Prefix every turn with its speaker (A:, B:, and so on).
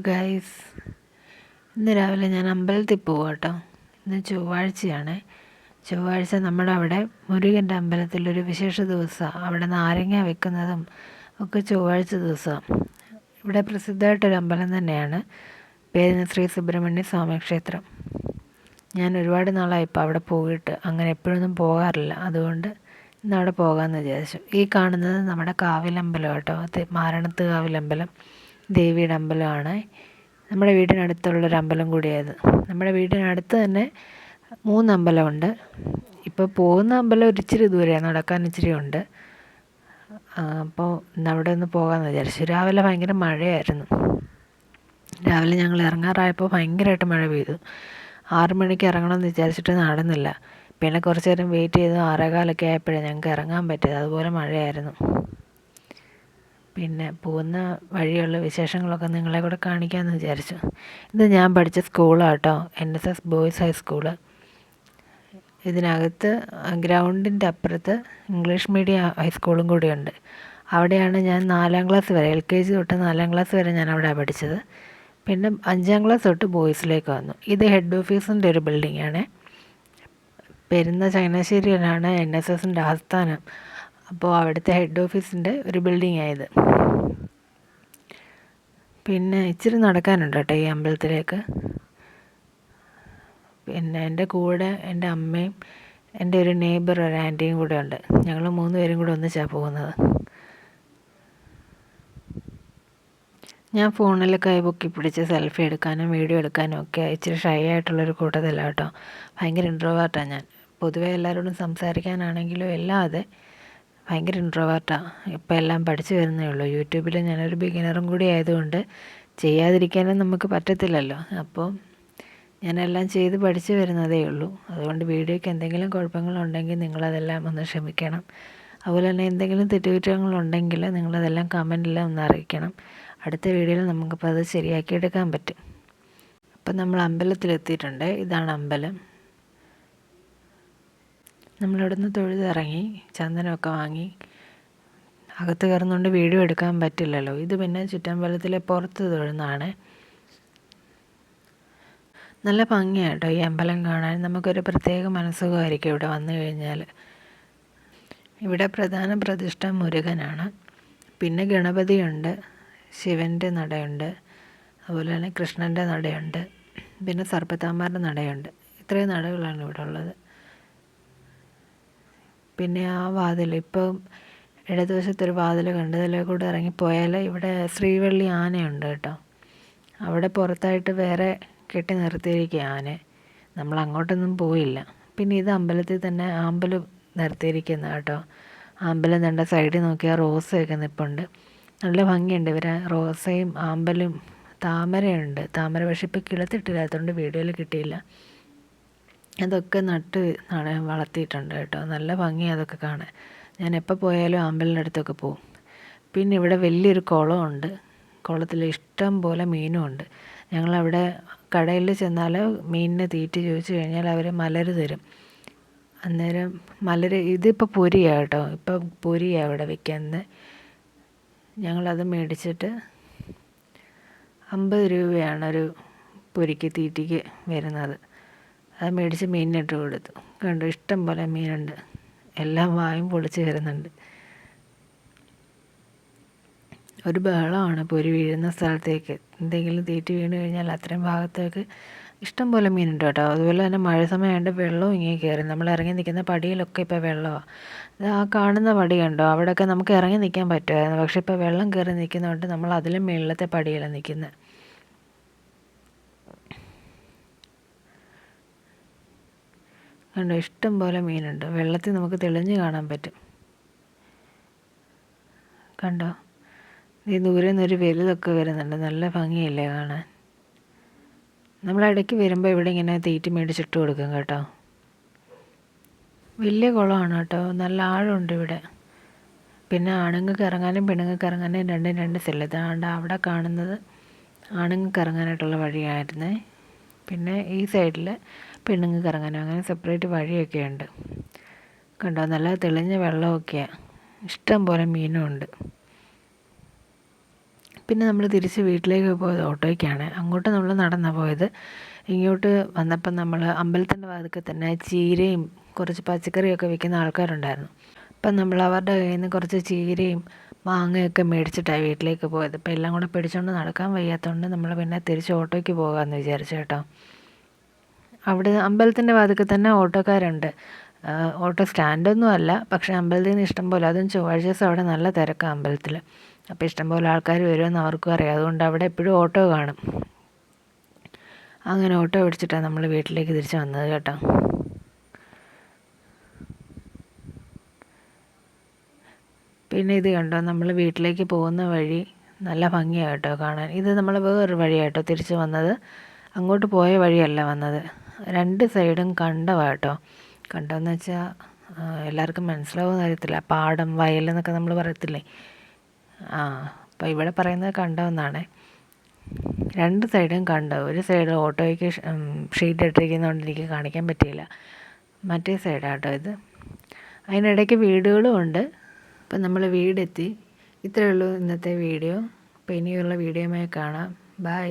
A: Guys, ഇന്ന് രാവിലെ ഞാൻ അമ്പലത്തിൽ പോവാം കേട്ടോ. ഇന്ന് ചൊവ്വാഴ്ചയാണ്. ചൊവ്വാഴ്ച നമ്മുടെ അവിടെ മുരുകൻ്റെ അമ്പലത്തിലൊരു വിശേഷ ദിവസമാണ്. അവിടെ നാരങ്ങ വെക്കുന്നതും ഒക്കെ ചൊവ്വാഴ്ച ദിവസമാണ്. ഇവിടെ പ്രസിദ്ധമായിട്ടൊരു അമ്പലം തന്നെയാണ്. പേര് ശ്രീ സുബ്രഹ്മണ്യ സ്വാമി ക്ഷേത്രം. ഞാൻ ഒരുപാട് നാളായി ഇപ്പോൾ അവിടെ പോയിട്ട്, അങ്ങനെ എപ്പോഴൊന്നും പോകാറില്ല. അതുകൊണ്ട് ഇന്ന് അവിടെ പോകാമെന്ന് വിചാരിച്ചു. ഈ കാണുന്നത് നമ്മുടെ കാവിലമ്പലം കേട്ടോ. മാരണത്ത് കാവിലമ്പലം ദേവിയുടെ അമ്പലമാണ്. നമ്മുടെ വീടിനടുത്തുള്ളൊരു അമ്പലം കൂടിയായത്. നമ്മുടെ വീടിനടുത്ത് തന്നെ 3 അമ്പലമുണ്ട്. ഇപ്പോൾ പോകുന്ന അമ്പലം ഒരിച്ചിരി ദൂരെയാണ്, നടക്കാൻ ഇച്ചിരി ഉണ്ട്. അപ്പോൾ ഇന്ന് അവിടെ ഒന്ന് പോകാമെന്ന് വിചാരിച്ചു. രാവിലെ ഭയങ്കര മഴയായിരുന്നു. രാവിലെ ഞങ്ങൾ ഇറങ്ങാറായപ്പോൾ ഭയങ്കരമായിട്ട് മഴ പെയ്തു. 6 മണിക്ക് ഇറങ്ങണമെന്ന് വിചാരിച്ചിട്ട് നടന്നില്ല. പിന്നെ കുറച്ച് നേരം വെയിറ്റ് ചെയ്ത് 6:15 ആയപ്പോഴേ ഞങ്ങൾക്ക് ഇറങ്ങാൻ പറ്റിയത്. അതുപോലെ മഴയായിരുന്നു. പിന്നെ പോകുന്ന വഴിയുള്ള വിശേഷങ്ങളൊക്കെ നിങ്ങളെ കൂടെ കാണിക്കാമെന്ന് വിചാരിച്ചു. ഇത് ഞാൻ പഠിച്ച സ്കൂളാണ് കേട്ടോ, NSS ബോയ്സ് ഹൈസ്കൂള്. ഇതിനകത്ത് ഗ്രൗണ്ടിൻ്റെ അപ്പുറത്ത് ഇംഗ്ലീഷ് മീഡിയം ഹൈസ്കൂളും കൂടിയുണ്ട്. അവിടെയാണ് ഞാൻ 4ാം ക്ലാസ് വരെ, LKG തൊട്ട് 4ാം ക്ലാസ് വരെ ഞാൻ അവിടെ പഠിച്ചത്. പിന്നെ 5ാം ക്ലാസ് തൊട്ട് ബോയ്സിലേക്ക് വന്നു. ഇത് ഹെഡ് ഓഫീസിൻ്റെ ഒരു ബിൽഡിങ്ങാണ്. പെരുന്ന ചങ്ങനാശ്ശേരിയിലാണ് NSSൻ്റെ ആസ്ഥാനം. അപ്പോൾ അവിടുത്തെ ഹെഡ് ഓഫീസിൻ്റെ ഒരു ബിൽഡിങ്ങായത്. പിന്നെ ഇച്ചിരി നടക്കാനുണ്ട് കേട്ടോ ഈ അമ്പലത്തിലേക്ക്. പിന്നെ എൻ്റെ കൂടെ എൻ്റെ അമ്മയും എൻ്റെ ഒരു നെയ്ബർ, ഒരു ആൻറ്റിയും കൂടെ ഉണ്ട്. ഞങ്ങൾ 3 പേരും കൂടെ ഒന്നിച്ചാണ് പോകുന്നത്. ഞാൻ ഫോണിൽ കൈപൊക്കി പിടിച്ച് സെൽഫി എടുക്കാനും വീഡിയോ എടുക്കാനും ഒക്കെ ഇച്ചിരി ഷൈ ആയിട്ടുള്ളൊരു കൂട്ടത്തിലാണ് കേട്ടോ. ഭയങ്കര ഇൻട്രോവേർട്ടാണ് ഞാൻ. പൊതുവേ എല്ലാവരോടും സംസാരിക്കാനാണെങ്കിലും എല്ലാം അതെ, ഭയങ്കര ഇൻട്രോവേർട്ടാണ്. ഇപ്പോൾ എല്ലാം പഠിച്ചു വരുന്നേ ഉള്ളൂ. യൂട്യൂബിൽ ഞാനൊരു ബിഗിനറും കൂടി ആയതുകൊണ്ട് ചെയ്യാതിരിക്കാനും നമുക്ക് പറ്റത്തില്ലല്ലോ. അപ്പോൾ ഞാനെല്ലാം ചെയ്ത് പഠിച്ചു വരുന്നതേ ഉള്ളൂ. അതുകൊണ്ട് വീഡിയോയ്ക്ക് എന്തെങ്കിലും കുഴപ്പങ്ങളുണ്ടെങ്കിൽ നിങ്ങളതെല്ലാം ഒന്ന് ക്ഷമിക്കണം. അതുപോലെ തന്നെ എന്തെങ്കിലും തെറ്റുകുറ്റങ്ങളുണ്ടെങ്കിൽ നിങ്ങളതെല്ലാം കമൻറ്റിൽ ഒന്ന് അറിയിക്കണം. അടുത്ത വീഡിയോയിൽ നമുക്കിപ്പോൾ അത് ശരിയാക്കിയെടുക്കാൻ പറ്റും. അപ്പം നമ്മൾ അമ്പലത്തിലെത്തിയിട്ടുണ്ട്. ഇതാണ് അമ്പലം. നമ്മളിവിടുന്ന് തൊഴുതിറങ്ങി ചന്ദനമൊക്കെ വാങ്ങി അകത്ത് കയറുന്നതുകൊണ്ട് വീഡിയോ എടുക്കാൻ പറ്റില്ലല്ലോ. ഇത് പിന്നെ ചുറ്റമ്പലത്തിലെ പുറത്ത് തൊഴുന്നതാണ്. നല്ല ഭംഗിയാണ് കേട്ടോ ഈ അമ്പലം കാണാൻ. നമുക്കൊരു പ്രത്യേക മനസ്സുഖമായിരിക്കും ഇവിടെ വന്നു കഴിഞ്ഞാൽ. ഇവിടെ പ്രധാന പ്രതിഷ്ഠ മുരുകനാണ്. പിന്നെ ഗണപതിയുണ്ട്, ശിവൻ്റെ നടയുണ്ട്, അതുപോലെ തന്നെ കൃഷ്ണൻ്റെ നടയുണ്ട്, പിന്നെ സർപ്പത്താമാരുടെ നടയുണ്ട്. ഇത്രയും നടകളാണ് ഇവിടെ ഉള്ളത്. പിന്നെ ആ വാതിൽ, ഇപ്പം ഇടതുവശത്തൊരു വാതിൽ കണ്ടതിലെ കൂടെ ഇറങ്ങിപ്പോയാൽ ഇവിടെ ശ്രീവള്ളി ആനയുണ്ട് കേട്ടോ. അവിടെ പുറത്തായിട്ട് വേറെ കെട്ടി നിർത്തിയിരിക്കുക ആന. നമ്മൾ അങ്ങോട്ടൊന്നും പോയില്ല. പിന്നെ ഇത് അമ്പലത്തിൽ തന്നെ ആമ്പല് നിർത്തിയിരിക്കുന്ന കേട്ടോ. ആമ്പലം കണ്ട സൈഡിൽ നോക്കിയാൽ റോസയൊക്കെ നിൽപ്പുണ്ട്. നല്ല ഭംഗിയുണ്ട്. ഇവർ റോസയും ആമ്പലും താമരയുണ്ട്. താമര പക്ഷേ ഇപ്പോൾ കിളത്തിട്ടില്ലാത്തതുകൊണ്ട് വീഡിയോയിൽ കിട്ടിയില്ല. അതൊക്കെ നട്ട് വളർത്തിയിട്ടുണ്ട് കേട്ടോ. നല്ല ഭംഗിയാണ് അതൊക്കെ കാണാൻ. ഞാൻ എപ്പോൾ പോയാലും ആമ്പലിൻ്റെ അടുത്തൊക്കെ പോകും. പിന്നെ ഇവിടെ വലിയൊരു കുളമുണ്ട്. കുളത്തിൽ ഇഷ്ടം പോലെ മീനുമുണ്ട്. ഞങ്ങളവിടെ കടയിൽ ചെന്നാൽ മീനിന് തീറ്റ ചോദിച്ചു കഴിഞ്ഞാൽ അവർ മലര് തരും. അന്നേരം മലര്, ഇതിപ്പോൾ പൊരിയാണ് കേട്ടോ. ഇപ്പം പൊരിയാണ് ഇവിടെ വിൽക്കുന്നത്. ഞങ്ങളത് മേടിച്ചിട്ട് 50 രൂപയാണ് ഒരു പൊരിക്ക് തീറ്റയ്ക്ക് വരുന്നത്. അത് മേടിച്ച് മീനിനിട്ട് കൊടുത്തു. കണ്ടു, ഇഷ്ടം പോലെ മീനുണ്ട്. എല്ലാം വായും പൊളിച്ച് വരുന്നുണ്ട്. ഒരു ബഹളമാണ് പൊരി വീഴുന്ന സ്ഥലത്തേക്ക്. എന്തെങ്കിലും തീറ്റ വീണ് കഴിഞ്ഞാൽ അത്രയും ഭാഗത്തേക്ക് ഇഷ്ടം പോലെ മീനുണ്ട് കേട്ടോ. അതുപോലെ തന്നെ മഴ സമയമായതുകൊണ്ട് വെള്ളവും ഇങ്ങനെ കയറി. നമ്മൾ ഇറങ്ങി നിൽക്കുന്ന പടിയിലൊക്കെ ഇപ്പോൾ വെള്ളമാണ്. ആ കാണുന്ന പടി കണ്ടോ, അവിടെയൊക്കെ നമുക്ക് ഇറങ്ങി നിൽക്കാൻ പറ്റുമായിരുന്നു. പക്ഷേ ഇപ്പോൾ വെള്ളം കയറി നിൽക്കുന്നതുകൊണ്ട് നമ്മൾ അതിലും മുകളിലത്തെ പടിയിലാണ് നിൽക്കുന്നത്. കണ്ടോ, ഇഷ്ടം പോലെ മീനുണ്ട്. വെള്ളത്തിൽ നമുക്ക് തെളിഞ്ഞ് കാണാൻ പറ്റും. കണ്ടോ, ഈ ദൂരെ നിന്നൊരു വലുതൊക്കെ വരുന്നുണ്ട്. നല്ല ഭംഗിയില്ലേ കാണാൻ. നമ്മളിടയ്ക്ക് വരുമ്പോൾ ഇവിടെ ഇങ്ങനെ തീറ്റി മേടിച്ചിട്ട് കൊടുക്കും കേട്ടോ. വലിയ കുളമാണ് കേട്ടോ, നല്ല ആഴമുണ്ട് ഇവിടെ. പിന്നെ ആണുങ്ങൾക്ക് ഇറങ്ങാനും പെണ്ണുങ്ങൾക്ക് ഇറങ്ങാനും രണ്ട് സ്ഥലത്ത്. അതുകൊണ്ട് അവിടെ കാണുന്നത് ആണുങ്ങൾക്ക് ഇറങ്ങാനായിട്ടുള്ള വഴിയായിരുന്നേ. പിന്നെ ഈ സൈഡിൽ പെണ്ണുങ്ങൾക്ക് ഇറങ്ങാനും, അങ്ങനെ സെപ്പറേറ്റ് വഴിയൊക്കെ ഉണ്ട്. കണ്ടോ, നല്ല തെളിഞ്ഞ വെള്ളമൊക്കെയാണ്. ഇഷ്ടം പോലെ മീനും ഉണ്ട്. പിന്നെ നമ്മൾ തിരിച്ച് വീട്ടിലേക്ക് പോയത് ഓട്ടോയ്ക്കാണ്. അങ്ങോട്ട് നമ്മൾ നടന്നാണ് പോയത്. ഇങ്ങോട്ട് വന്നപ്പം നമ്മൾ അമ്പലത്തിൻ്റെ വാതിൽക്കൽ തന്നെ ചീരയും കുറച്ച് പച്ചക്കറിയൊക്കെ വിൽക്കുന്ന ആൾക്കാരുണ്ടായിരുന്നു. അപ്പം നമ്മൾ അവരുടെ കയ്യിൽ നിന്ന് കുറച്ച് ചീരയും മാങ്ങയൊക്കെ മേടിച്ചിട്ടാണ് വീട്ടിലേക്ക് പോയത്. അപ്പം എല്ലാം കൂടെ പിടിച്ചുകൊണ്ട് നടക്കാൻ വയ്യാത്തതുകൊണ്ട് നമ്മൾ പിന്നെ തിരിച്ച് ഓട്ടോയ്ക്ക് പോകാമെന്ന് വിചാരിച്ചു കേട്ടോ. അവിടെ അമ്പലത്തിൻ്റെ വാതിൽക്കൽ തന്നെ ഓട്ടോക്കാരുണ്ട്. ഓട്ടോ സ്റ്റാൻഡൊന്നും അല്ല, പക്ഷേ അമ്പലത്തിൽ നിന്ന് ഇഷ്ടം പോലെ, അതും ചൊവ്വാഴ്ച ദിവസം അവിടെ നല്ല തിരക്കാണ് അമ്പലത്തിൽ. അപ്പോൾ ഇഷ്ടംപോലെ ആൾക്കാർ വരുമെന്ന് അവർക്കും അറിയാം. അതുകൊണ്ട് അവിടെ എപ്പോഴും ഓട്ടോ കാണും. അങ്ങനെ ഓട്ടോ പിടിച്ചിട്ടാണ് നമ്മൾ വീട്ടിലേക്ക് തിരിച്ച് വന്നത് കേട്ടോ. പിന്നെ ഇത് കണ്ടോ, നമ്മൾ വീട്ടിലേക്ക് പോകുന്ന വഴി നല്ല ഭംഗിയാണ് കേട്ടോ കാണാൻ. ഇത് നമ്മൾ വേറൊരു വഴിയാട്ടോ തിരിച്ച് വന്നത്, അങ്ങോട്ട് പോയ വഴിയല്ല വന്നത്. രണ്ട് സൈഡും കണ്ടമാണ് കേട്ടോ. കണ്ടമെന്ന് വെച്ചാൽ എല്ലാവർക്കും മനസ്സിലാവുമെന്ന് അറിയത്തില്ല, പാടം വയലെന്നൊക്കെ നമ്മൾ പറയത്തില്ലേ, അപ്പോൾ ഇവിടെ പറയുന്നത് കണ്ടമെന്നാണ്. രണ്ട് സൈഡും കണ്ടോ. ഒരു സൈഡ് ഓട്ടോയ്ക്ക് ഷീറ്റ് ഇട്ടിരിക്കുന്നതുകൊണ്ട് എനിക്ക് കാണിക്കാൻ പറ്റിയില്ല, മറ്റേ സൈഡാട്ടോ ഇത്. അതിനിടയ്ക്ക് വീടുകളും ഉണ്ട്. അപ്പം നമ്മൾ വീടെത്തി. ഇത്രയേ ഉള്ളൂ ഇന്നത്തെ വീഡിയോ. അപ്പോൾ ഇനിയുള്ള വീഡിയോയുമായി കാണാം. ബൈ.